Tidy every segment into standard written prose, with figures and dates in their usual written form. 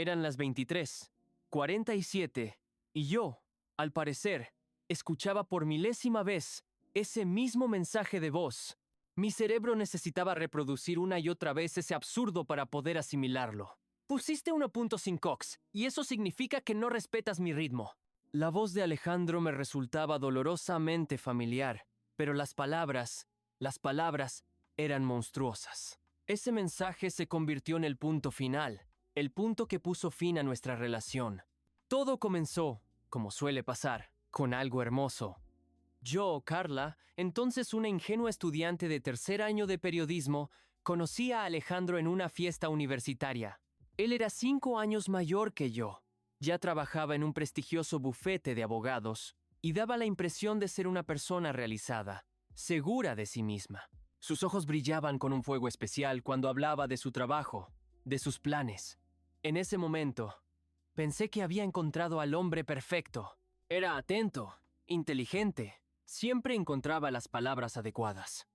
Eran las 23:47 y yo, al parecer, escuchaba por milésima vez ese mismo mensaje de voz. Mi cerebro necesitaba reproducir una y otra vez ese absurdo para poder asimilarlo. Pusiste 1 punto sin Cox, y eso significa que no respetas mi ritmo. La voz de Alejandro me resultaba dolorosamente familiar, pero las palabras eran monstruosas. Ese mensaje se convirtió en el punto final, el punto que puso fin a nuestra relación. Todo comenzó, como suele pasar, con algo hermoso. Yo, Carla, entonces una ingenua estudiante de tercer año de periodismo, conocí a Alejandro en una fiesta universitaria. Él era 5 años mayor que yo. Ya trabajaba en un prestigioso bufete de abogados y daba la impresión de ser una persona realizada, segura de sí misma. Sus ojos brillaban con un fuego especial cuando hablaba de su trabajo, de sus planes. En ese momento, pensé que había encontrado al hombre perfecto. Era atento, inteligente, siempre encontraba las palabras adecuadas.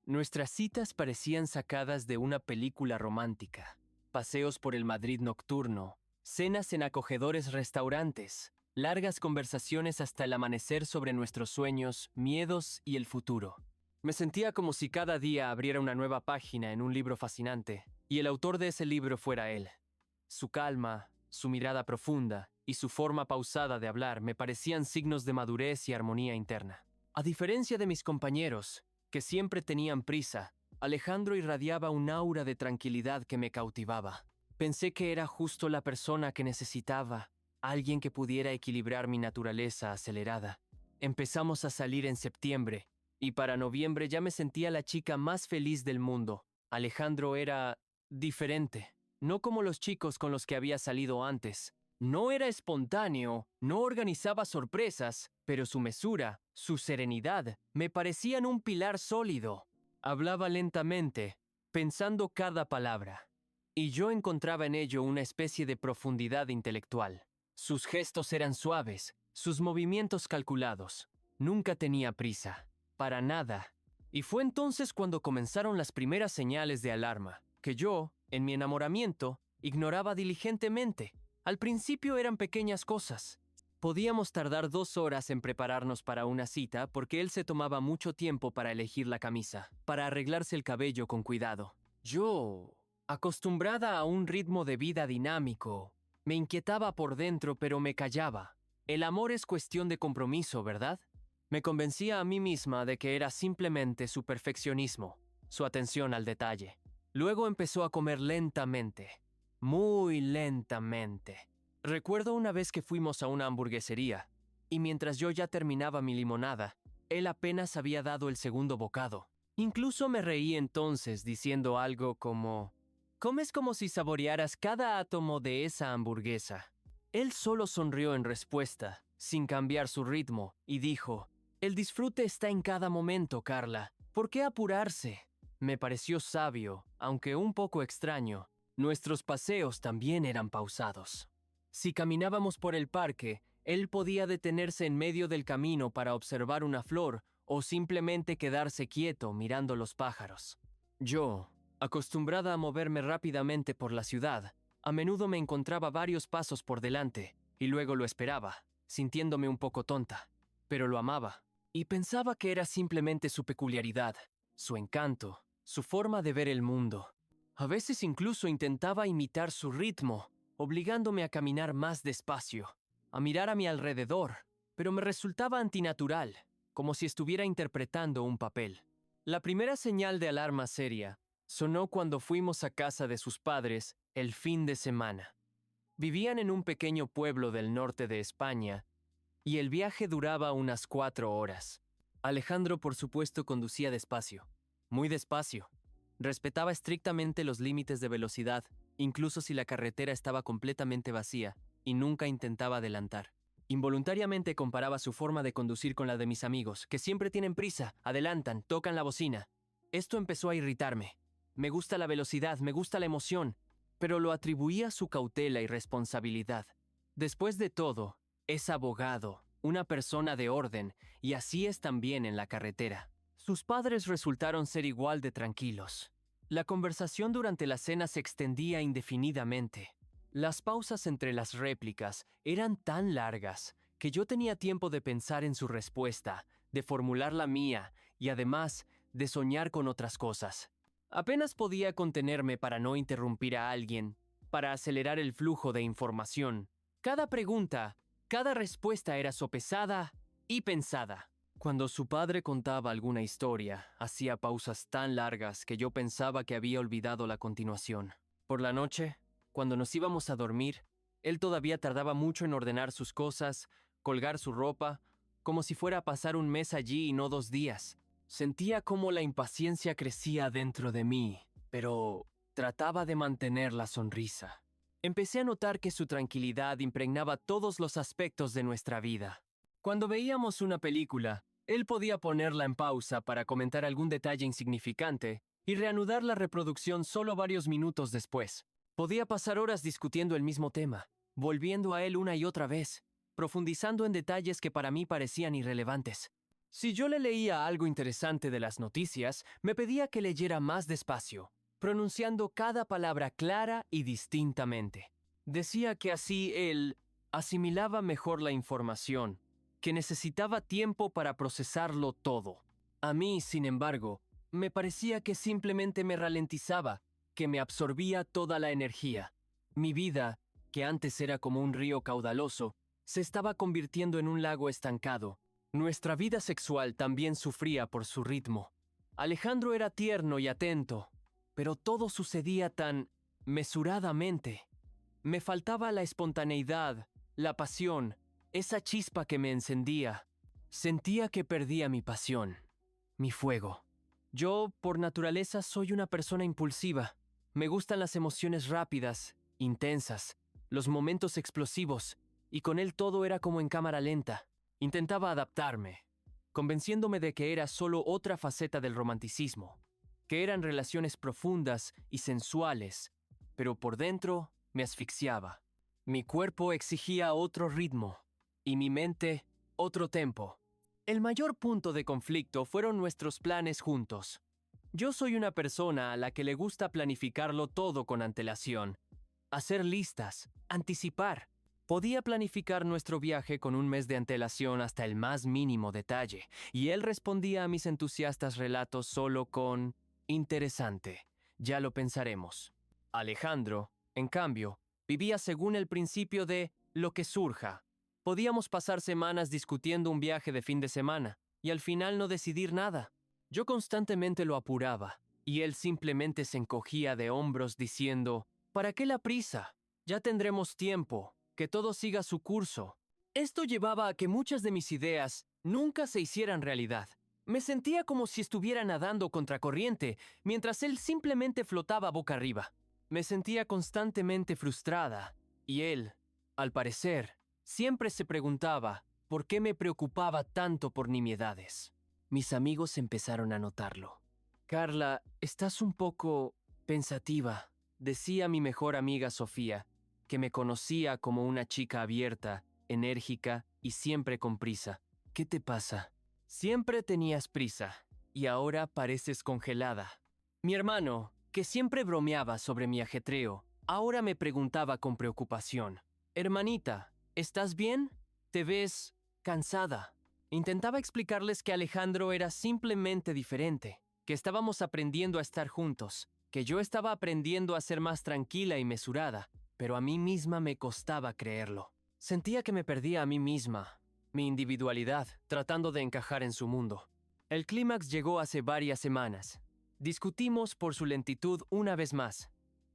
Nuestras citas parecían sacadas de una película romántica. Paseos por el Madrid nocturno, cenas en acogedores restaurantes, largas conversaciones hasta el amanecer sobre nuestros sueños, miedos y el futuro. Me sentía como si cada día abriera una nueva página en un libro fascinante, y el autor de ese libro fuera él. Su calma, su mirada profunda y su forma pausada de hablar me parecían signos de madurez y armonía interna. A diferencia de mis compañeros, que siempre tenían prisa, Alejandro irradiaba un aura de tranquilidad que me cautivaba. Pensé que era justo la persona que necesitaba, alguien que pudiera equilibrar mi naturaleza acelerada. Empezamos a salir en septiembre, y para noviembre ya me sentía la chica más feliz del mundo. Alejandro era diferente, no como los chicos con los que había salido antes. No era espontáneo, no organizaba sorpresas, pero su mesura, su serenidad, me parecían un pilar sólido. Hablaba lentamente, pensando cada palabra, y yo encontraba en ello una especie de profundidad intelectual. Sus gestos eran suaves, sus movimientos calculados. Nunca tenía prisa, para nada. Y fue entonces cuando comenzaron las primeras señales de alarma, que yo, en mi enamoramiento, ignoraba diligentemente. Al principio eran pequeñas cosas. Podíamos tardar 2 horas en prepararnos para una cita porque él se tomaba mucho tiempo para elegir la camisa, para arreglarse el cabello con cuidado. Yo, acostumbrada a un ritmo de vida dinámico, me inquietaba por dentro pero me callaba. El amor es cuestión de compromiso, ¿verdad? Me convencía a mí misma de que era simplemente su perfeccionismo, su atención al detalle. Luego empezó a comer lentamente, muy lentamente. Recuerdo una vez que fuimos a una hamburguesería, y mientras yo ya terminaba mi limonada, él apenas había dado el segundo bocado. Incluso me reí entonces diciendo algo como: «Comes como si saborearas cada átomo de esa hamburguesa». Él solo sonrió en respuesta, sin cambiar su ritmo, y dijo: «El disfrute está en cada momento, Carla. ¿Por qué apurarse?». Me pareció sabio, aunque un poco extraño. Nuestros paseos también eran pausados. Si caminábamos por el parque, él podía detenerse en medio del camino para observar una flor o simplemente quedarse quieto mirando los pájaros. Yo, acostumbrada a moverme rápidamente por la ciudad, a menudo me encontraba varios pasos por delante y luego lo esperaba, sintiéndome un poco tonta, pero lo amaba y pensaba que era simplemente su peculiaridad, su encanto, su forma de ver el mundo. A veces incluso intentaba imitar su ritmo, obligándome a caminar más despacio, a mirar a mi alrededor, pero me resultaba antinatural, como si estuviera interpretando un papel. La primera señal de alarma seria sonó cuando fuimos a casa de sus padres el fin de semana. Vivían en un pequeño pueblo del norte de España, y el viaje duraba unas 4 horas. Alejandro, por supuesto, conducía despacio, muy despacio. Respetaba estrictamente los límites de velocidad, incluso si la carretera estaba completamente vacía, y nunca intentaba adelantar. Involuntariamente comparaba su forma de conducir con la de mis amigos, que siempre tienen prisa, adelantan, tocan la bocina. Esto empezó a irritarme. Me gusta la velocidad, me gusta la emoción, pero lo atribuía a su cautela y responsabilidad. Después de todo, es abogado, una persona de orden, y así es también en la carretera. Sus padres resultaron ser igual de tranquilos. La conversación durante la cena se extendía indefinidamente. Las pausas entre las réplicas eran tan largas que yo tenía tiempo de pensar en su respuesta, de formular la mía y además de soñar con otras cosas. Apenas podía contenerme para no interrumpir a alguien, para acelerar el flujo de información. Cada pregunta, cada respuesta era sopesada y pensada. Cuando su padre contaba alguna historia, hacía pausas tan largas que yo pensaba que había olvidado la continuación. Por la noche, cuando nos íbamos a dormir, él todavía tardaba mucho en ordenar sus cosas, colgar su ropa, como si fuera a pasar un mes allí y no 2 días. Sentía cómo la impaciencia crecía dentro de mí, pero trataba de mantener la sonrisa. Empecé a notar que su tranquilidad impregnaba todos los aspectos de nuestra vida. Cuando veíamos una película, él podía ponerla en pausa para comentar algún detalle insignificante y reanudar la reproducción solo varios minutos después. Podía pasar horas discutiendo el mismo tema, volviendo a él una y otra vez, profundizando en detalles que para mí parecían irrelevantes. Si yo le leía algo interesante de las noticias, me pedía que leyera más despacio, pronunciando cada palabra clara y distintamente. Decía que así él asimilaba mejor la información, que necesitaba tiempo para procesarlo todo. A mí, sin embargo, me parecía que simplemente me ralentizaba, que me absorbía toda la energía. Mi vida, que antes era como un río caudaloso, se estaba convirtiendo en un lago estancado. Nuestra vida sexual también sufría por su ritmo. Alejandro era tierno y atento, pero todo sucedía tan mesuradamente. Me faltaba la espontaneidad, la pasión, esa chispa que me encendía. Sentía que perdía mi pasión, mi fuego. Yo, por naturaleza, soy una persona impulsiva. Me gustan las emociones rápidas, intensas, los momentos explosivos, y con él todo era como en cámara lenta. Intentaba adaptarme, convenciéndome de que era solo otra faceta del romanticismo, que eran relaciones profundas y sensuales, pero por dentro me asfixiaba. Mi cuerpo exigía otro ritmo, y mi mente otro tempo. El mayor punto de conflicto fueron nuestros planes juntos. Yo soy una persona a la que le gusta planificarlo todo con antelación, hacer listas, anticipar. Podía planificar nuestro viaje con un mes de antelación hasta el más mínimo detalle, y él respondía a mis entusiastas relatos solo con interesante, ya lo pensaremos. Alejandro, en cambio, vivía según el principio de lo que surja. Podíamos pasar semanas discutiendo un viaje de fin de semana, y al final no decidir nada. Yo constantemente lo apuraba, y él simplemente se encogía de hombros diciendo, ¿para qué la prisa? Ya tendremos tiempo, que todo siga su curso. Esto llevaba a que muchas de mis ideas nunca se hicieran realidad. Me sentía como si estuviera nadando contracorriente, mientras él simplemente flotaba boca arriba. Me sentía constantemente frustrada, y él, al parecer, siempre se preguntaba por qué me preocupaba tanto por nimiedades. Mis amigos empezaron a notarlo. Carla, estás un poco pensativa, decía mi mejor amiga Sofía, que me conocía como una chica abierta, enérgica y siempre con prisa. ¿Qué te pasa? Siempre tenías prisa, y ahora pareces congelada. Mi hermano, que siempre bromeaba sobre mi ajetreo, ahora me preguntaba con preocupación. Hermanita, ¿estás bien? Te ves cansada. Intentaba explicarles que Alejandro era simplemente diferente, que estábamos aprendiendo a estar juntos, que yo estaba aprendiendo a ser más tranquila y mesurada, pero a mí misma me costaba creerlo. Sentía que me perdía a mí misma, mi individualidad, tratando de encajar en su mundo. El clímax llegó hace varias semanas. Discutimos por su lentitud una vez más.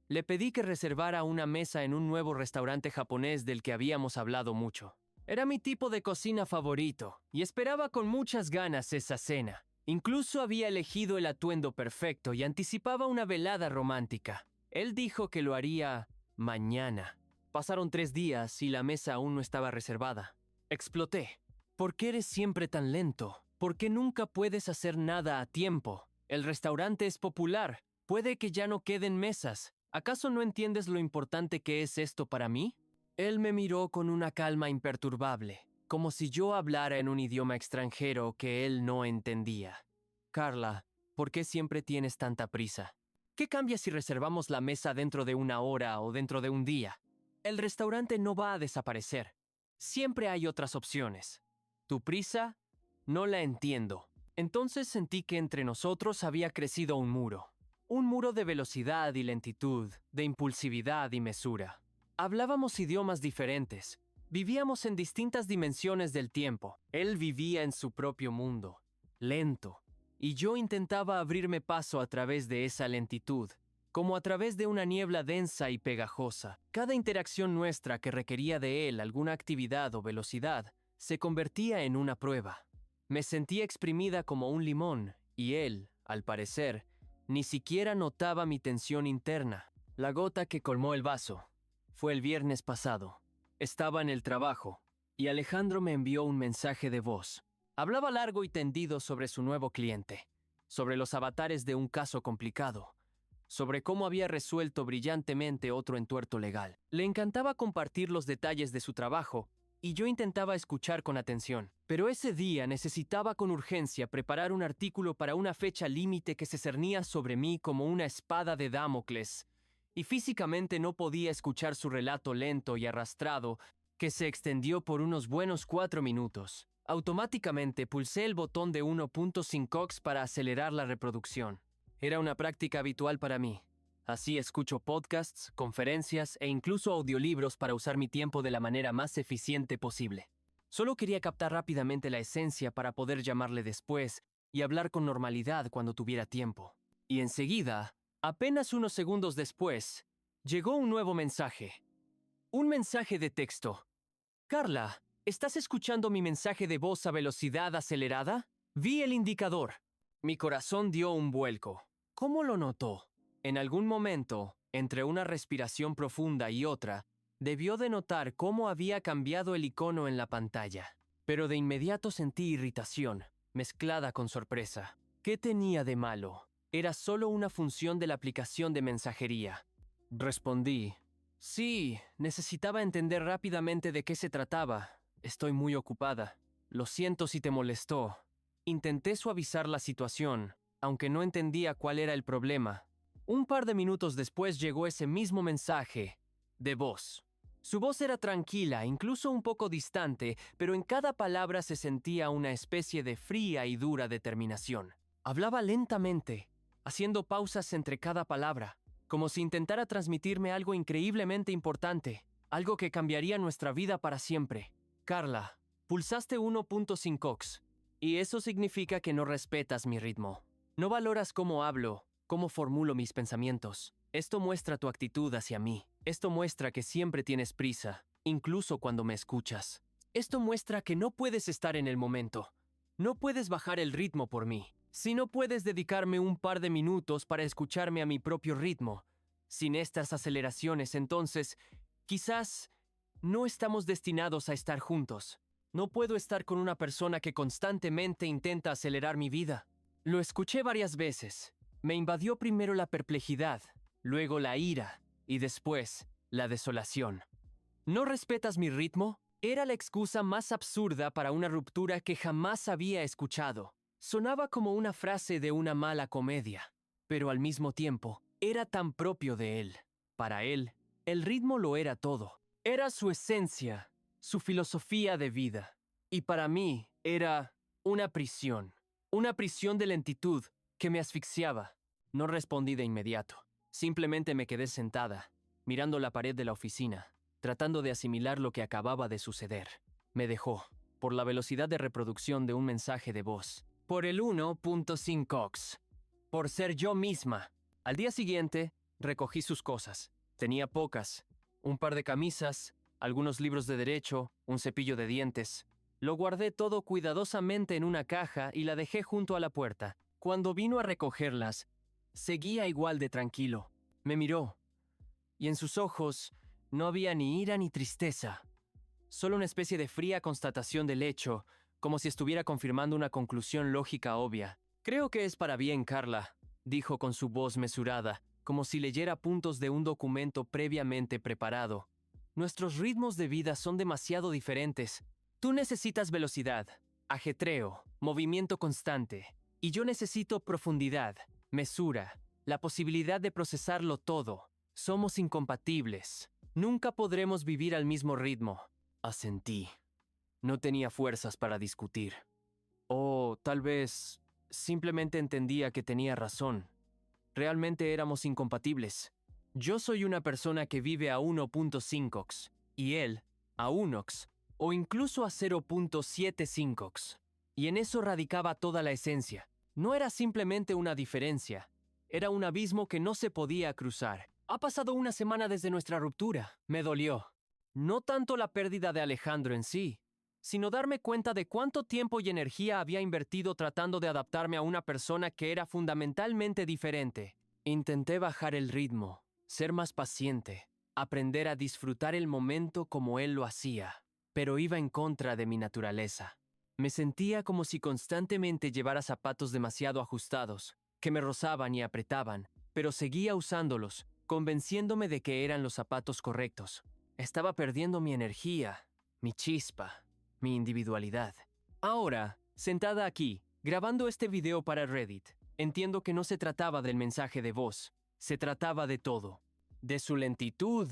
Le pedí que reservara una mesa en un nuevo restaurante japonés del que habíamos hablado mucho. Era mi tipo de cocina favorito, y esperaba con muchas ganas esa cena. Incluso había elegido el atuendo perfecto y anticipaba una velada romántica. Él dijo que lo haría mañana. Pasaron 3 días y la mesa aún no estaba reservada. Exploté. ¿Por qué eres siempre tan lento? ¿Por qué nunca puedes hacer nada a tiempo? El restaurante es popular. Puede que ya no queden mesas. ¿Acaso no entiendes lo importante que es esto para mí? Él me miró con una calma imperturbable, como si yo hablara en un idioma extranjero que él no entendía. Carla, ¿por qué siempre tienes tanta prisa? ¿Qué cambia si reservamos la mesa dentro de 1 hora o dentro de un día? El restaurante no va a desaparecer. Siempre hay otras opciones. Tu prisa, no la entiendo. Entonces sentí que entre nosotros había crecido un muro. Un muro de velocidad y lentitud, de impulsividad y mesura. Hablábamos idiomas diferentes. Vivíamos en distintas dimensiones del tiempo. Él vivía en su propio mundo, lento, y yo intentaba abrirme paso a través de esa lentitud, como a través de una niebla densa y pegajosa. Cada interacción nuestra que requería de él alguna actividad o velocidad se convertía en una prueba. Me sentía exprimida como un limón, y él, al parecer, ni siquiera notaba mi tensión interna. La gota que colmó el vaso fue el viernes pasado. Estaba en el trabajo, y Alejandro me envió un mensaje de voz. Hablaba largo y tendido sobre su nuevo cliente, sobre los avatares de un caso complicado, sobre cómo había resuelto brillantemente otro entuerto legal. Le encantaba compartir los detalles de su trabajo, y yo intentaba escuchar con atención. Pero ese día necesitaba con urgencia preparar un artículo para una fecha límite que se cernía sobre mí como una espada de Damocles, y físicamente no podía escuchar su relato lento y arrastrado, que se extendió por unos buenos 4 minutos. Automáticamente pulsé el botón de 1.5x para acelerar la reproducción. Era una práctica habitual para mí. Así escucho podcasts, conferencias e incluso audiolibros para usar mi tiempo de la manera más eficiente posible. Solo quería captar rápidamente la esencia para poder llamarle después y hablar con normalidad cuando tuviera tiempo. Y enseguida, apenas unos segundos después, llegó un nuevo mensaje. Un mensaje de texto. Carla, ¿estás escuchando mi mensaje de voz a velocidad acelerada? Vi el indicador. Mi corazón dio un vuelco. ¿Cómo lo notó? En algún momento, entre una respiración profunda y otra, debió de notar cómo había cambiado el icono en la pantalla. Pero de inmediato sentí irritación, mezclada con sorpresa. ¿Qué tenía de malo? Era solo una función de la aplicación de mensajería. Respondí. Sí, necesitaba entender rápidamente de qué se trataba. Estoy muy ocupada. Lo siento si te molestó. Intenté suavizar la situación, aunque no entendía cuál era el problema. Un par de minutos después llegó ese mismo mensaje, de voz. Su voz era tranquila, incluso un poco distante, pero en cada palabra se sentía una especie de fría y dura determinación. Hablaba lentamente, haciendo pausas entre cada palabra, como si intentara transmitirme algo increíblemente importante, algo que cambiaría nuestra vida para siempre. Carla, pulsaste 1.5x, y eso significa que no respetas mi ritmo. No valoras cómo hablo, cómo formulo mis pensamientos. Esto muestra tu actitud hacia mí. Esto muestra que siempre tienes prisa, incluso cuando me escuchas. Esto muestra que no puedes estar en el momento. No puedes bajar el ritmo por mí. Si no puedes dedicarme un par de minutos para escucharme a mi propio ritmo, sin estas aceleraciones, entonces, quizás no estamos destinados a estar juntos. No puedo estar con una persona que constantemente intenta acelerar mi vida. Lo escuché varias veces. Me invadió primero la perplejidad, luego la ira y después la desolación. ¿No respetas mi ritmo? Era la excusa más absurda para una ruptura que jamás había escuchado. Sonaba como una frase de una mala comedia, pero al mismo tiempo era tan propio de él. Para él, el ritmo lo era todo. Era su esencia, su filosofía de vida. Y para mí era una prisión de lentitud que me asfixiaba. No respondí de inmediato. Simplemente me quedé sentada, mirando la pared de la oficina, tratando de asimilar lo que acababa de suceder. Me dejó, por la velocidad de reproducción de un mensaje de voz, por el 1.5x, por ser yo misma. Al día siguiente, recogí sus cosas. Tenía pocas, un par de camisas, algunos libros de derecho, un cepillo de dientes. Lo guardé todo cuidadosamente en una caja y la dejé junto a la puerta. Cuando vino a recogerlas, seguía igual de tranquilo. Me miró, y en sus ojos no había ni ira ni tristeza. Solo una especie de fría constatación del hecho, como si estuviera confirmando una conclusión lógica obvia. Creo que es para bien, Carla, dijo con su voz mesurada, como si leyera puntos de un documento previamente preparado. Nuestros ritmos de vida son demasiado diferentes. Tú necesitas velocidad, ajetreo, movimiento constante, y yo necesito profundidad, mesura, la posibilidad de procesarlo todo. Somos incompatibles. Nunca podremos vivir al mismo ritmo. Asentí. No tenía fuerzas para discutir. O tal vez simplemente entendía que tenía razón. Realmente éramos incompatibles. Yo soy una persona que vive a 1.5 y él a 1 o incluso a 0.75. Y en eso radicaba toda la esencia. No era simplemente una diferencia. Era un abismo que no se podía cruzar. Ha pasado una semana desde nuestra ruptura. Me dolió. No tanto la pérdida de Alejandro en sí, sino darme cuenta de cuánto tiempo y energía había invertido tratando de adaptarme a una persona que era fundamentalmente diferente. Intenté bajar el ritmo, ser más paciente, aprender a disfrutar el momento como él lo hacía, pero iba en contra de mi naturaleza. Me sentía como si constantemente llevara zapatos demasiado ajustados, que me rozaban y apretaban, pero seguía usándolos, convenciéndome de que eran los zapatos correctos. Estaba perdiendo mi energía, mi chispa, mi individualidad. Ahora, sentada aquí, grabando este video para Reddit, entiendo que no se trataba del mensaje de voz, se trataba de todo. De su lentitud,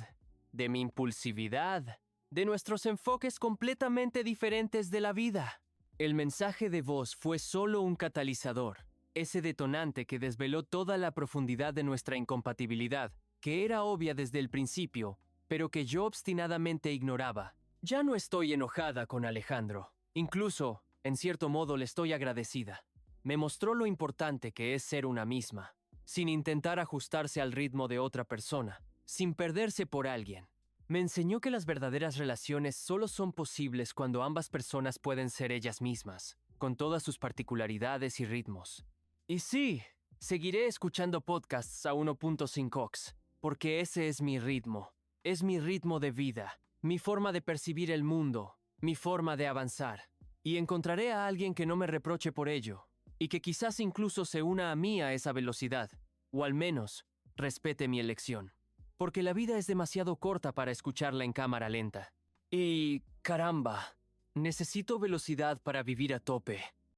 de mi impulsividad, de nuestros enfoques completamente diferentes de la vida. El mensaje de voz fue solo un catalizador, ese detonante que desveló toda la profundidad de nuestra incompatibilidad, que era obvia desde el principio, pero que yo obstinadamente ignoraba. Ya no estoy enojada con Alejandro. Incluso, en cierto modo, le estoy agradecida. Me mostró lo importante que es ser una misma, sin intentar ajustarse al ritmo de otra persona, sin perderse por alguien. Me enseñó que las verdaderas relaciones solo son posibles cuando ambas personas pueden ser ellas mismas, con todas sus particularidades y ritmos. Y sí, seguiré escuchando podcasts a 1.5, porque ese es mi ritmo. Es mi ritmo de vida, mi forma de percibir el mundo, mi forma de avanzar. Y encontraré a alguien que no me reproche por ello, y que quizás incluso se una a mí a esa velocidad, o al menos respete mi elección. Porque la vida es demasiado corta para escucharla en cámara lenta. Y caramba, necesito velocidad para vivir a tope.